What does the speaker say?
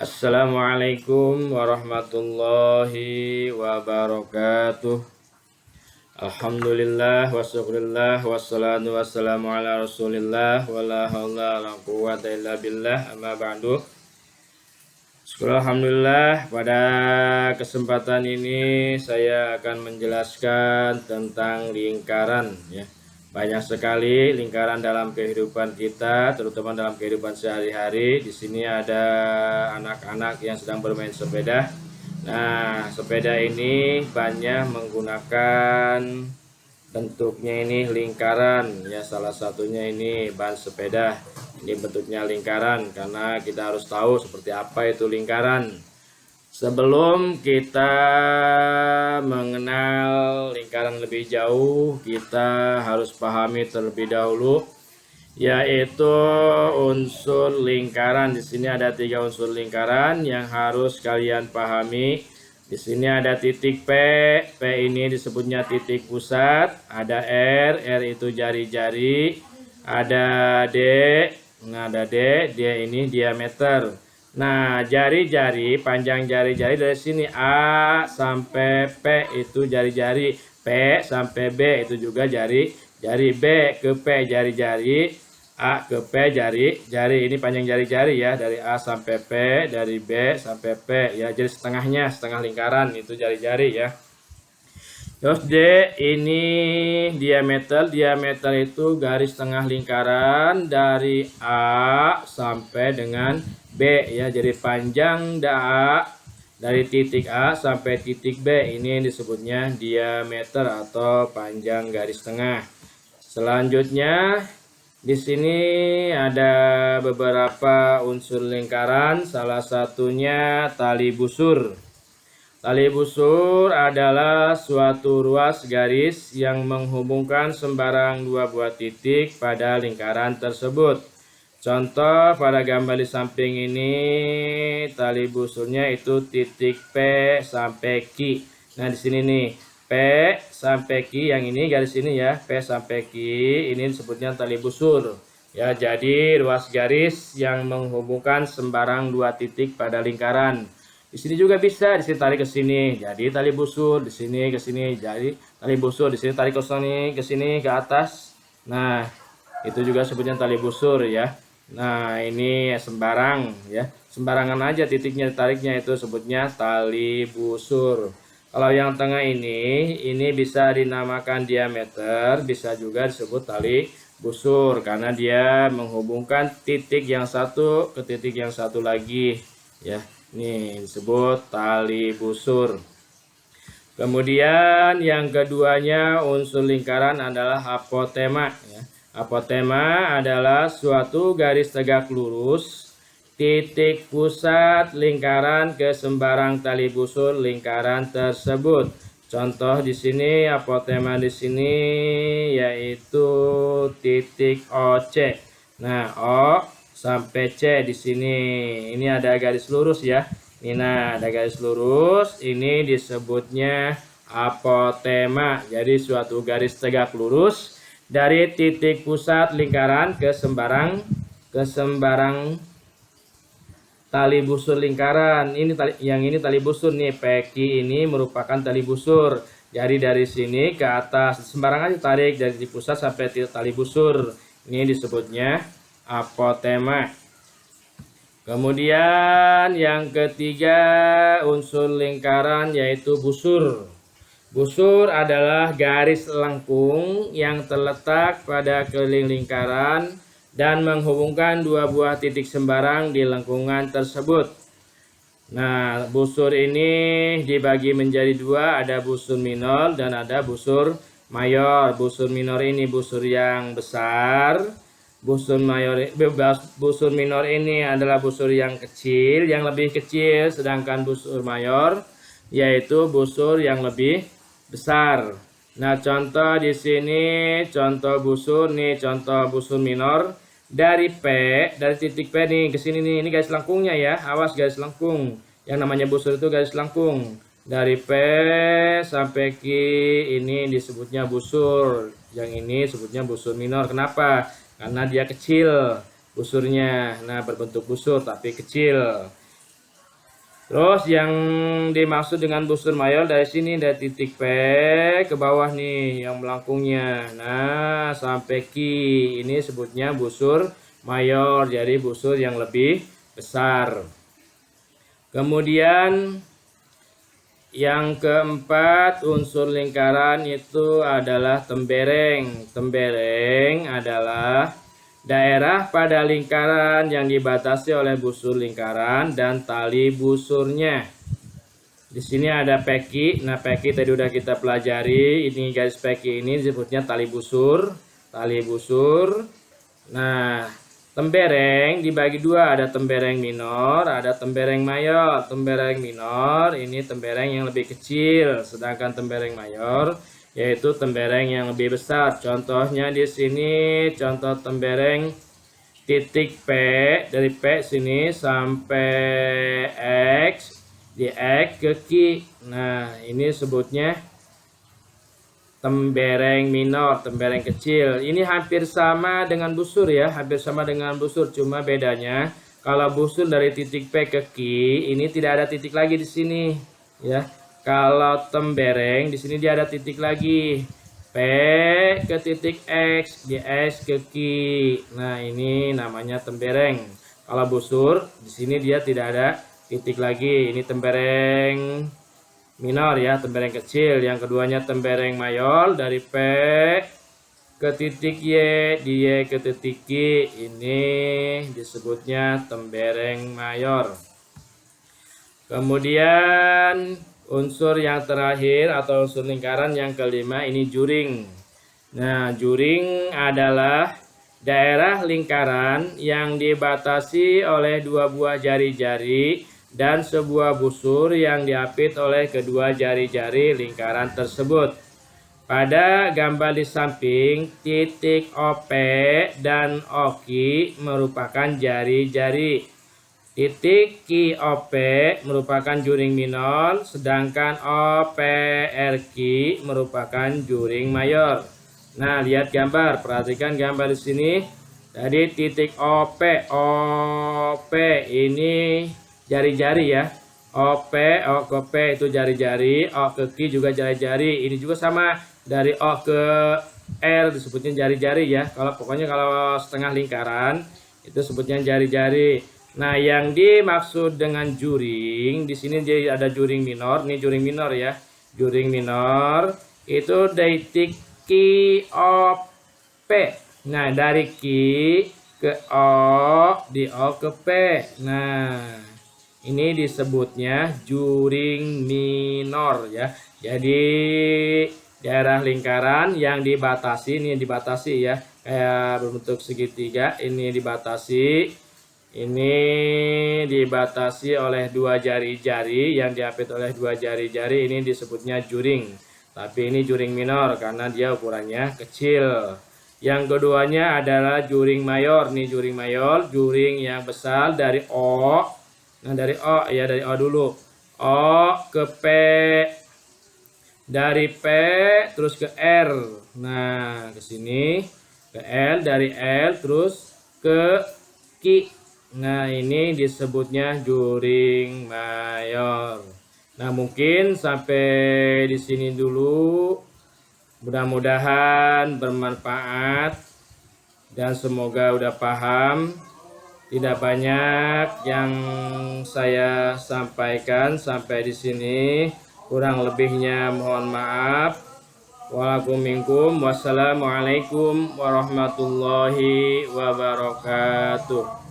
Assalamualaikum warahmatullahi wabarakatuh. Alhamdulillah wa syukurillah wassalatu wassalamu ala rasulillah wa la hawla wa la quwwata illa billah amma ba'du. Alhamdulillah, pada kesempatan ini saya akan menjelaskan tentang lingkaran ya. Banyak sekali lingkaran dalam kehidupan kita, terutama dalam kehidupan sehari-hari. Di sini ada anak-anak yang sedang bermain sepeda. Nah, sepeda ini banyak menggunakan bentuknya ini lingkaran ya, salah satunya ini ban sepeda. Ini bentuknya lingkaran karena kita harus tahu seperti apa itu lingkaran. Sebelum kita mengenal lingkaran lebih jauh, kita harus pahami terlebih dahulu yaitu unsur lingkaran. Di sini ada 3 unsur lingkaran yang harus kalian pahami. Di sini ada titik P. P ini disebutnya titik pusat. Ada R itu jari-jari. Ada D. Nah, ada D ini diameter. Nah, jari-jari, panjang jari-jari dari sini A sampai P itu jari-jari. P sampai B itu juga jari-jari. B ke P jari-jari. A ke P jari-jari. Ini panjang jari-jari ya, dari A sampai P, dari B sampai P ya. Jadi setengahnya, setengah lingkaran itu jari-jari ya. Terus D ini diameter. Diameter itu garis tengah lingkaran dari A sampai dengan B ya. Jadi panjang dari titik A sampai titik B ini disebutnya diameter atau panjang garis tengah. Selanjutnya di sini ada beberapa unsur lingkaran, salah satunya tali busur. Tali busur adalah suatu ruas garis yang menghubungkan sembarang 2 buah titik pada lingkaran tersebut. Contoh pada gambar di samping ini, tali busurnya itu titik P sampai Q. Nah, di sini nih, P sampai Q, yang ini garis ini ya, P sampai Q, ini disebutnya tali busur. Ya, jadi ruas garis yang menghubungkan sembarang 2 titik pada lingkaran. Di sini juga bisa, di sini tarik ke sini, jadi tali busur. Di sini ke sini, jadi tali busur. Di sini tarik ke sini ke atas. Nah, itu juga sebutnya tali busur ya. Nah, ini sembarang ya, sembarangan aja titiknya tariknya, itu sebutnya tali busur. Kalau yang tengah ini bisa dinamakan diameter, bisa juga disebut tali busur karena dia menghubungkan titik yang satu ke titik yang satu lagi ya. Ini disebut tali busur. Kemudian yang keduanya unsur lingkaran adalah apotema ya. Apotema adalah suatu garis tegak lurus titik pusat lingkaran ke sembarang tali busur lingkaran tersebut. Contoh di sini apotema di sini yaitu titik OC. Nah, O sampai C di sini. Ini ada garis lurus ya. Ini nah, ada garis lurus. Ini disebutnya apotema. Jadi suatu garis tegak lurus dari titik pusat lingkaran ke sembarang tali busur lingkaran. Ini yang ini tali busur nih, PQ ini merupakan tali busur. Jadi dari sini ke atas sembarang aja tarik dari titik pusat sampai tali busur. Ini disebutnya apotema. Kemudian yang ketiga unsur lingkaran yaitu busur. Busur adalah garis lengkung yang terletak pada keliling lingkaran dan menghubungkan 2 buah titik sembarang di lengkungan tersebut. Nah, busur ini dibagi menjadi 2, ada busur minor dan ada busur mayor. Busur minor ini busur yang besar. Busur minor ini adalah busur yang kecil, yang lebih kecil, sedangkan busur mayor yaitu busur yang lebih besar. Nah, contoh di sini contoh busur nih, contoh busur minor dari titik P nih ke sini nih, ini garis lengkungnya ya. Awas garis lengkung. Yang namanya busur itu garis lengkung. Dari P sampai Q ini disebutnya busur. Yang ini disebutnya busur minor. Kenapa? Karena dia kecil busurnya. Nah, berbentuk busur tapi kecil. Terus yang dimaksud dengan busur mayor dari sini, dari titik P ke bawah nih yang melengkungnya. Nah, sampai Q ini sebutnya busur mayor, jadi busur yang lebih besar. Kemudian yang keempat, unsur lingkaran itu adalah tembereng. Tembereng adalah daerah pada lingkaran yang dibatasi oleh busur lingkaran dan tali busurnya. Di sini ada peki. Nah, peki tadi udah kita pelajari. Ini garis peki ini disebutnya tali busur. Tali busur. Nah, tembereng dibagi dua, ada tembereng minor, ada tembereng mayor. Tembereng minor ini tembereng yang lebih kecil, sedangkan tembereng mayor yaitu tembereng yang lebih besar. Contohnya di sini contoh tembereng titik P, dari P sini sampai X, di X ke Q. Nah, ini sebutnya tembereng minor, tembereng kecil. Ini hampir sama dengan busur ya, hampir sama dengan busur, cuma bedanya kalau busur dari titik P ke Q ini tidak ada titik lagi di sini ya. Kalau tembereng di sini dia ada titik lagi. P ke titik X, di X ke Q. Nah, ini namanya tembereng. Kalau busur di sini dia tidak ada titik lagi. Ini tembereng minor ya, tembereng kecil. Yang keduanya tembereng mayor, dari P ke titik Y, di Y ke titik Q. Ini disebutnya tembereng mayor. Kemudian unsur yang terakhir atau unsur lingkaran yang kelima, ini juring. Nah, juring adalah daerah lingkaran yang dibatasi oleh dua buah jari-jari dan sebuah busur yang diapit oleh kedua jari-jari lingkaran tersebut. Pada gambar di samping, titik OP dan OQ merupakan jari-jari. Titik QOP merupakan juring minor, sedangkan OPRQ merupakan juring mayor. Nah, lihat gambar, perhatikan gambar di sini. Jadi titik OP ini jari-jari ya. O ke P itu jari-jari, O ke Q juga jari-jari. Ini juga sama, dari O ke R disebutnya jari-jari ya. Pokoknya kalau setengah lingkaran itu sebutnya jari-jari. Nah, yang dimaksud dengan juring di sini jadi ada juring minor. Ini juring minor ya. Juring minor itu dari titik Q O P. Nah, dari Q ke O, di O ke P. Nah, ini disebutnya juring minor ya. Jadi daerah lingkaran yang dibatasi, ini dibatasi ya, kayak berbentuk segitiga, ini dibatasi. Ini dibatasi oleh dua jari-jari, yang diapit oleh dua jari-jari, ini disebutnya juring. Tapi ini juring minor karena dia ukurannya kecil. Yang keduanya adalah juring mayor. Nih juring mayor, juring yang besar dari O. Nah, dari O ya, dari O dulu. O ke P. Dari P terus ke R. Nah, ke sini ke L, dari L terus ke Q. Nah, ini disebutnya juring mayor. Nah, mungkin sampai di sini dulu. Mudah-mudahan bermanfaat dan semoga udah paham. Tidak banyak yang saya sampaikan sampai di sini. Kurang lebihnya mohon maaf. Wassalamualaikum warahmatullahi wabarakatuh.